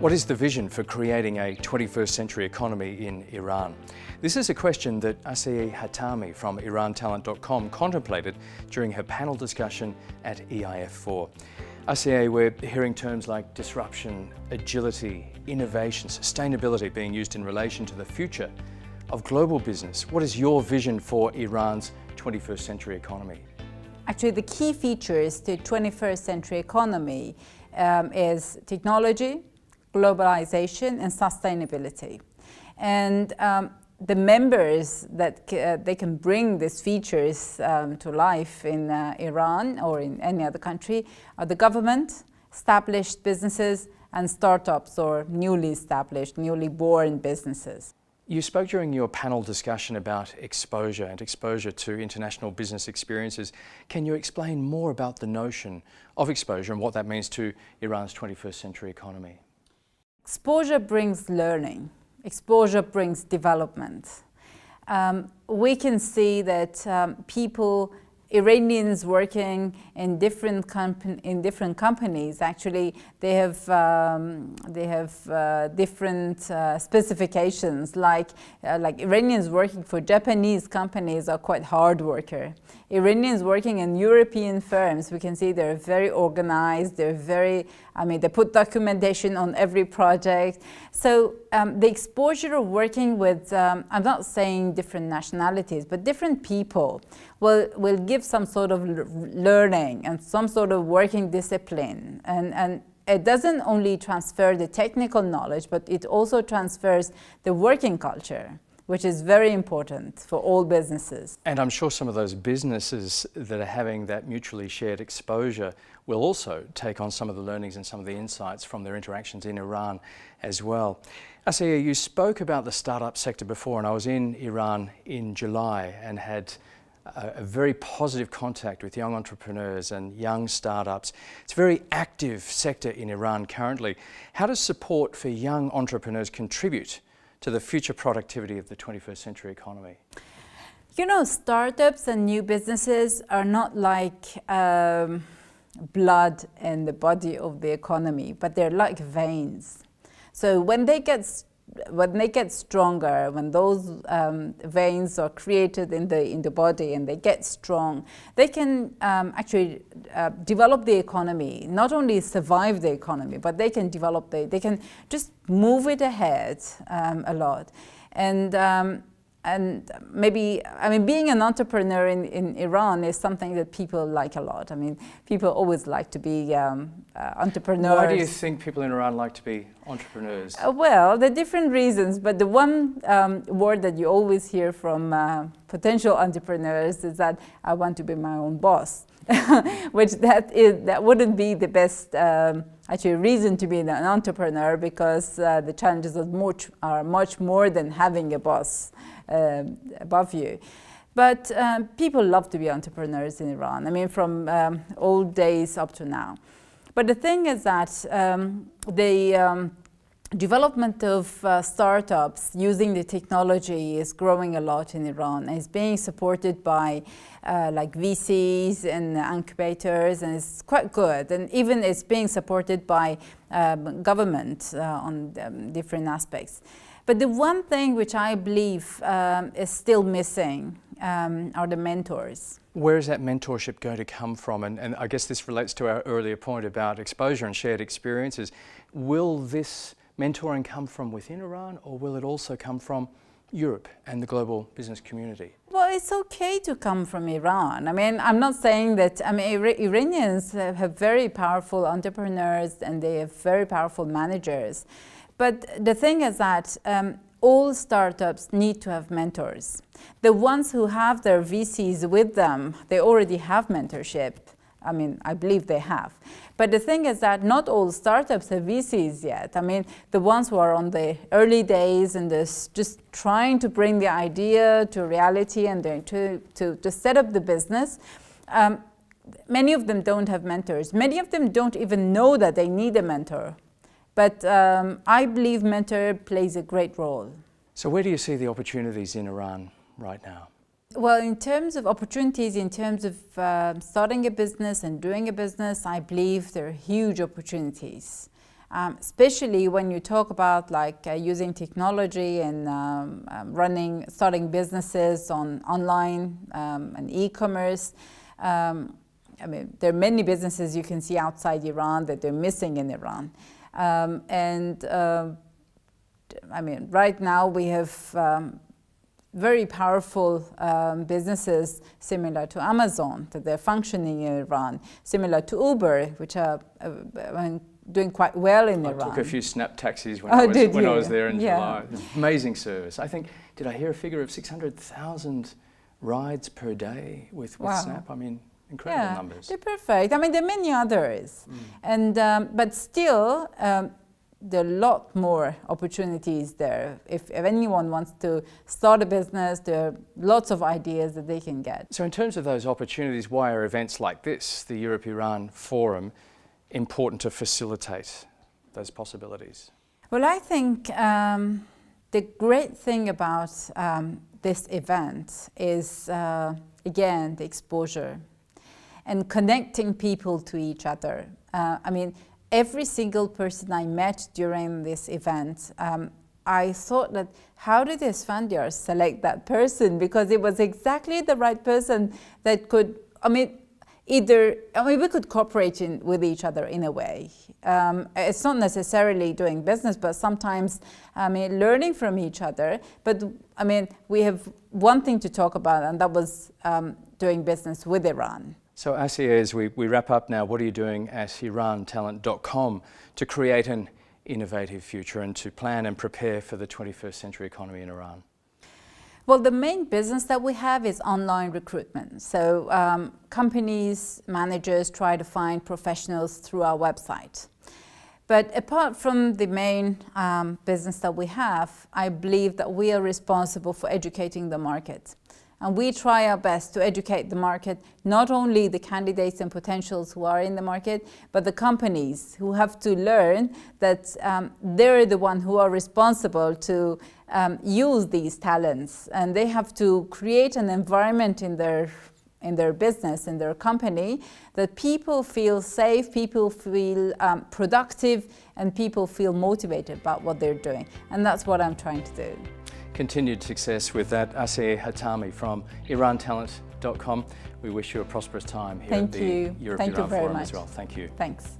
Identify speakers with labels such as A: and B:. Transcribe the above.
A: What is the vision for creating a 21st century economy in Iran? This is a question that Aseyeh Hatami from IranTalent.com contemplated during her panel discussion at EIF4. Aseyeh, we're hearing terms like disruption, agility, innovation, sustainability being used in relation to the future of global business. What is your vision for Iran's 21st century economy?
B: Actually, the key features to 21st century economy is technology, globalization, and sustainability. And the members that they can bring these features to life in Iran or in any other country are the government, established businesses, and startups or newly established, newly born businesses.
A: You spoke during your panel discussion about exposure and exposure to international business experiences. Can you explain more about the notion of exposure and what that means to Iran's 21st century economy?
B: Exposure brings learning. Exposure brings development. We can see that Iranians working in different companies, actually, they have different specifications. Like Iranians working for Japanese companies are quite hard worker. Iranians working in European firms, we can see they're very organized. They put documentation on every project. So the exposure of working with, I'm not saying different nationalities, but different people will give some sort of learning and some sort of working discipline. And it doesn't only transfer the technical knowledge, but it also transfers the working culture, which is very important for all businesses.
A: And I'm sure some of those businesses that are having that mutually shared exposure will also take on some of the learnings and some of the insights from their interactions in Iran as well. Aseyeh, you spoke about the startup sector before, and I was in Iran in July and had a very positive contact with young entrepreneurs and young startups. It's a very active sector in Iran currently. How does support for young entrepreneurs contribute to the future productivity of the 21st century economy?
B: You know, startups and new businesses are not like blood in the body of the economy, but they're like veins. So when they get stronger, when those veins are created in the body and they get strong, they can actually develop the economy, not only survive the economy, but they can develop they can just move it ahead a lot. And maybe, being an entrepreneur in Iran is something that people like a lot. People always like to be entrepreneurs.
A: Why do you think people in Iran like to be entrepreneurs?
B: Well, there are different reasons, but the one word that you always hear from potential entrepreneurs is that I want to be my own boss, which that wouldn't be the best actually reason to be an entrepreneur, because the challenges are much more than having a boss above you. But people love to be entrepreneurs in Iran, from old days up to now. But the thing is that the development of startups using the technology is growing a lot in Iran, and is being supported by like VCs and incubators, and it's quite good. And even it's being supported by government on different aspects. But the one thing which I believe is still missing are the mentors.
A: Where is that mentorship going to come from? And I guess this relates to our earlier point about exposure and shared experiences. Will this mentoring come from within Iran, or will it also come from Europe and the global business community?
B: Well, it's okay to come from Iran. I'm not saying that, Iranians have very powerful entrepreneurs and they have very powerful managers. But the thing is that all startups need to have mentors. The ones who have their VCs with them, they already have mentorship. I believe they have. But the thing is that not all startups have VCs yet. The ones who are on the early days and just trying to bring the idea to reality and to set up the business, many of them don't have mentors. Many of them don't even know that they need a mentor. But I believe mentor plays a great role.
A: So where do you see the opportunities in Iran right now?
B: Well, in terms of opportunities, in terms of starting a business and doing a business, I believe there are huge opportunities. especially when you talk about like using technology and starting businesses online and e-commerce. I mean, there are many businesses you can see outside Iran that they're missing in Iran. I mean, right now we have very powerful businesses similar to Amazon, that they're functioning in Iran, similar to Uber, which are doing quite well in Iran.
A: I took a few Snap taxis when I was there in July. Amazing service. I think, did I hear a figure of 600,000 rides per day with Snap? I mean, incredible numbers.
B: They're perfect. I mean, there are many others. And, but still, there are a lot more opportunities there. If anyone wants to start a business, there are lots of ideas that they can get.
A: So in terms of those opportunities, why are events like this, the Europe-Iran Forum, important to facilitate those possibilities?
B: Well, I think the great thing about this event is, again, the exposure and connecting people to each other. I mean, every single person I met during this event, I thought that how did Esfandiar select that person? Because it was exactly the right person that could, we could cooperate with each other in a way. It's not necessarily doing business, but sometimes, learning from each other. But, we have one thing to talk about, and that was doing business with Iran.
A: So Aseyeh, as we wrap up now, what are you doing at IranTalent.com to create an innovative future and to plan and prepare for the 21st century economy in Iran?
B: Well, the main business that we have is online recruitment. So companies, managers try to find professionals through our website. But apart from the main business that we have, I believe that we are responsible for educating the market. And we try our best to educate the market, not only the candidates and potentials who are in the market, but the companies who have to learn that they're the ones who are responsible to use these talents. And they have to create an environment in their business, in their company, that people feel safe, people feel productive, and people feel motivated about what they're doing. And that's what I'm trying to do.
A: Continued success with that, Aseyeh Hatami from IranTalent.com. We wish you a prosperous time here at the Europe-Iran Forum as well. Thank you.
B: Thanks.